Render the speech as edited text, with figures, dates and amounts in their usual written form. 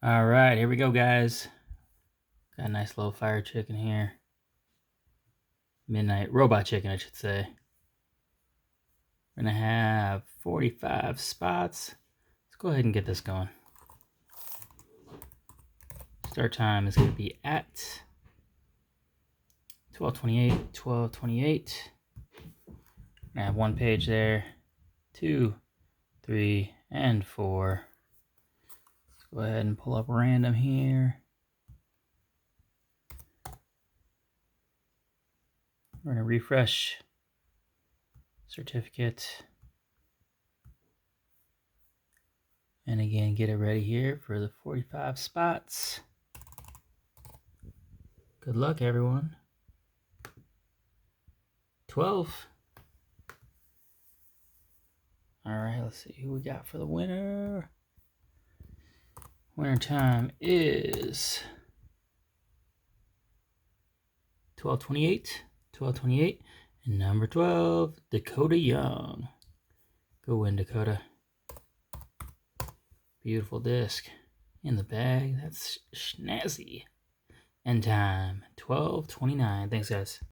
All right, here we go, guys. Got a nice little fire chicken here. Midnight robot chicken, I should say. We're gonna have 45 spots. Let's go ahead and get this going. Start time is gonna be at 12:28. 12:28. I have one page there, 2, 3, and 4. Let's go ahead and pull up random here. We're gonna refresh certificate. And again, get it ready here for the 45 spots. Good luck, everyone. 12. All right, let's see who we got for the winner. Winner time is 12:28. 12:28. And number 12, Dakota Young. Go win, Dakota. Beautiful disc in the bag. That's snazzy. End time 12:29. Thanks, guys.